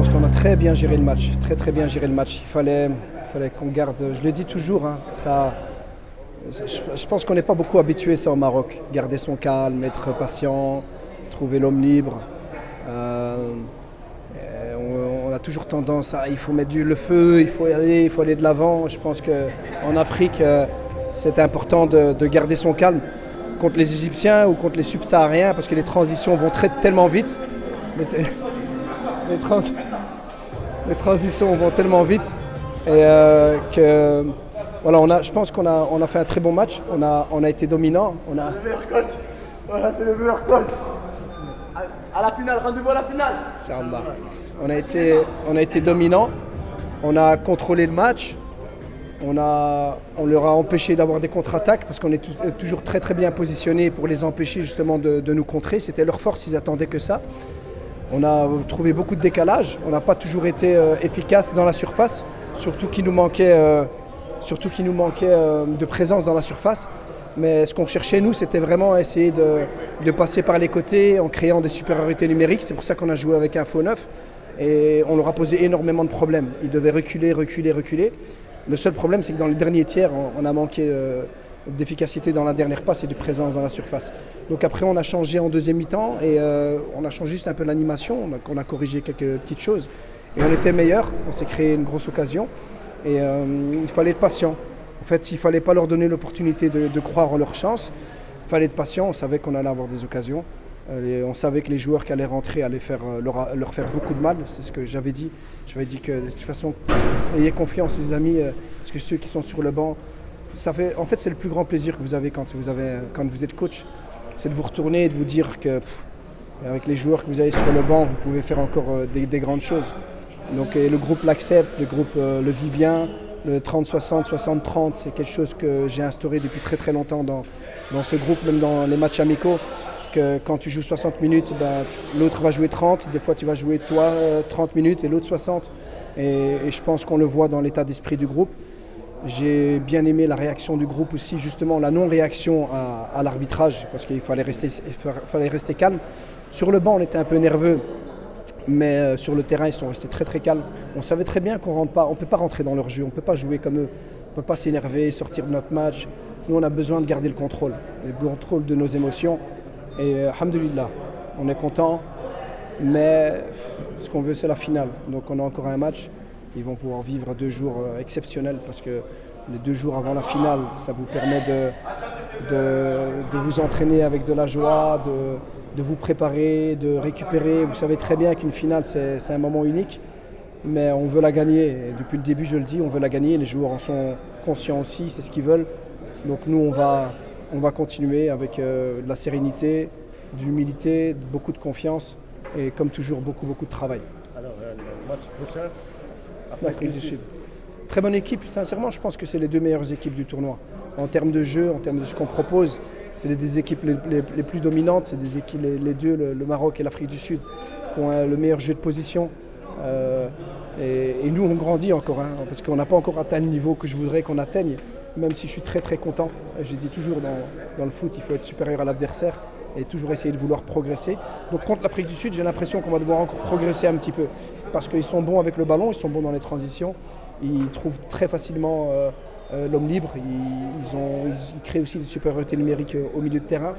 pense qu'on a très bien géré le match, très bien géré le match. Il fallait qu'on garde, je le dis toujours, hein, je pense qu'on n'est pas beaucoup habitué ça au Maroc. Garder son calme, être patient, trouver l'homme libre. Euh, on a toujours tendance à, il faut mettre le feu, il faut aller de l'avant. Je pense qu'en Afrique, c'est important de garder son calme contre les Égyptiens ou contre les subsahariens parce que les transitions vont tellement vite. Les transitions vont tellement vite et que voilà, je pense qu'on a fait un très bon match. On a été dominant. C'est le meilleur coach. Voilà, c'est le meilleur coach. À la finale, rendez-vous à la finale. Inch'Allah. On a été dominant. On a contrôlé le match. On leur a empêché d'avoir des contre-attaques parce qu'on est toujours très bien positionnés pour les empêcher justement de nous contrer. C'était leur force, ils attendaient que ça. On a trouvé beaucoup de décalage. On n'a pas toujours été efficace dans la surface, surtout qu'il nous manquait de présence dans la surface. Mais ce qu'on cherchait, nous, c'était vraiment essayer de passer par les côtés en créant des supériorités numériques. C'est pour ça qu'on a joué avec un faux neuf. Et on leur a posé énormément de problèmes. Ils devaient reculer. Le seul problème, c'est que dans les derniers tiers, on a manqué d'efficacité dans la dernière passe et de présence dans la surface. Donc après, on a changé en deuxième mi-temps et on a changé juste un peu l'animation. On a corrigé quelques petites choses. Et on était meilleurs. On s'est créé une grosse occasion. Et il fallait être patient. En fait, il ne fallait pas leur donner l'opportunité de croire en leur chance. Il fallait être patient. On savait qu'on allait avoir des occasions. Et on savait que les joueurs qui allaient rentrer allaient leur faire beaucoup de mal. C'est ce que j'avais dit. J'avais dit que de toute façon, ayez confiance les amis, parce que ceux qui sont sur le banc, en fait c'est le plus grand plaisir que vous avez quand vous êtes coach. C'est de vous retourner et de vous dire que avec les joueurs que vous avez sur le banc, vous pouvez faire encore des grandes choses. Donc le groupe l'accepte, le groupe le vit bien. Le 30-60, 60-30, c'est quelque chose que j'ai instauré depuis très longtemps dans ce groupe, même dans les matchs amicaux. Que quand tu joues 60 minutes, l'autre va jouer 30, des fois tu vas jouer toi 30 minutes et l'autre 60. Et je pense qu'on le voit dans l'état d'esprit du groupe. J'ai bien aimé la réaction du groupe aussi, justement la non-réaction à l'arbitrage, parce qu'il fallait rester calme. Sur le banc, on était un peu nerveux, mais sur le terrain, ils sont restés très calmes. On savait très bien qu'on ne peut pas rentrer dans leur jeu, on ne peut pas jouer comme eux, on ne peut pas s'énerver, sortir de notre match. Nous, on a besoin de garder le contrôle de nos émotions. Et alhamdoulilah, on est content, mais ce qu'on veut, c'est la finale. Donc on a encore un match. Ils vont pouvoir vivre 2 jours exceptionnels parce que les 2 jours avant la finale, ça vous permet de vous entraîner avec de la joie, de vous préparer, de récupérer. Vous savez très bien qu'une finale, c'est un moment unique, mais on veut la gagner. Et depuis le début, je le dis, on veut la gagner. Les joueurs en sont conscients aussi, c'est ce qu'ils veulent. Donc nous, on va continuer avec de la sérénité, de l'humilité, beaucoup de confiance et comme toujours beaucoup de travail. Alors, le match prochain, L'Afrique du Sud. Très bonne équipe, sincèrement je pense que c'est les 2 meilleures équipes du tournoi. En termes de jeu, en termes de ce qu'on propose, c'est des équipes les plus dominantes, c'est des équipes, les deux, le Maroc et l'Afrique du Sud, qui ont le meilleur jeu de position. Et nous on grandit encore, hein, parce qu'on n'a pas encore atteint le niveau que je voudrais qu'on atteigne, même si je suis très content. Je dis toujours dans le foot, il faut être supérieur à l'adversaire et toujours essayer de vouloir progresser. Donc contre l'Afrique du Sud, j'ai l'impression qu'on va devoir encore progresser un petit peu, parce qu'ils sont bons avec le ballon, ils sont bons dans les transitions, ils trouvent très facilement l'homme libre, ils créent aussi des supériorités numériques au milieu de terrain.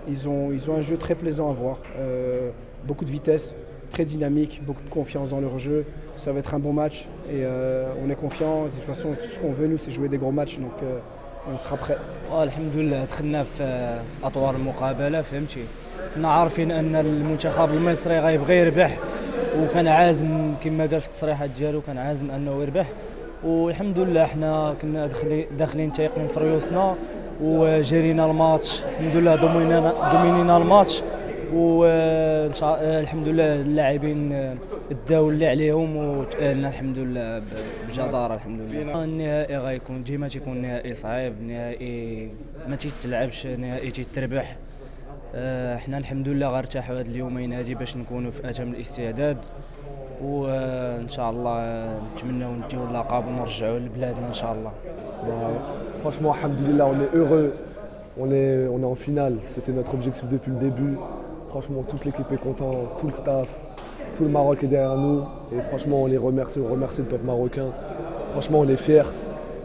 Ils ont un jeu très plaisant à voir, beaucoup de vitesse, très dynamique, beaucoup de confiance dans leur jeu. Ça va être un bon match et on est confiant. De toute façon, tout ce qu'on veut, nous, c'est jouer des gros matchs, donc on sera prêt. الحمد لله دخلنا في اطوار المقابله فهمتي. كنا عارفين ان المنتخب المصري غيبغي يربح وكان عازم كما قال في التصريحات ديالو كان عازم انه يربح والحمد لله حنا كنا داخلين تايقين في ريوسنا وجرينا الماتش الحمد لله دومينينا الماتش والحمد لله اللاعبين داو اللي عليهم وتأهلنا الحمد لله بجدارة الحمد لله. النهائي غيكون ديما تيكون نهائي صعيب، نهائي ما تيتلعبش، نهائي تيتربح. احنا الحمد لله غنرتاحوا هاد اليومين هادي باش نكونوا في اتم الاستعداد وان شاء الله نتمناو نديو اللقب ونرجعوا لبلادنا ان شاء الله. Franchement, alhamdoulilah, on est heureux, on est en finale, c'était notre objectif depuis le début. Franchement, toute l'équipe est contente, tout le staff, tout le Maroc est derrière nous. Et franchement, on les remercie, on remercie le peuple marocain. Franchement, on est fiers.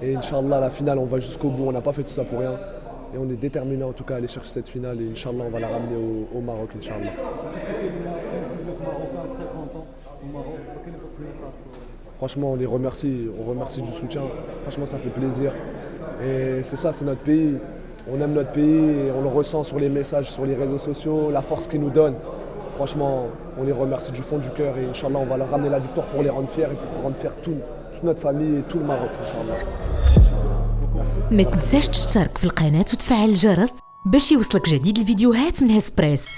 Et Inch'Allah, la finale, on va jusqu'au bout. On n'a pas fait tout ça pour rien. Et on est déterminé en tout cas à aller chercher cette finale. Et Inch'Allah, on va la ramener au Maroc, Inch'Allah. Franchement, on les remercie. On remercie du soutien. Franchement, ça fait plaisir. Et c'est ça, c'est notre pays. On aime notre pays et on le ressent sur les messages, sur les réseaux sociaux, la force qu'ils nous donnent. Franchement, on les remercie du fond du cœur et Inch'Allah, on va leur ramener la victoire pour les rendre fiers et pour rendre fiers toute notre famille et tout le Maroc, Inch'Allah. ما تنساش تشترك في القناة وتفعل الجرس باش يوصلك جديد الفيديوهات من هسبريس.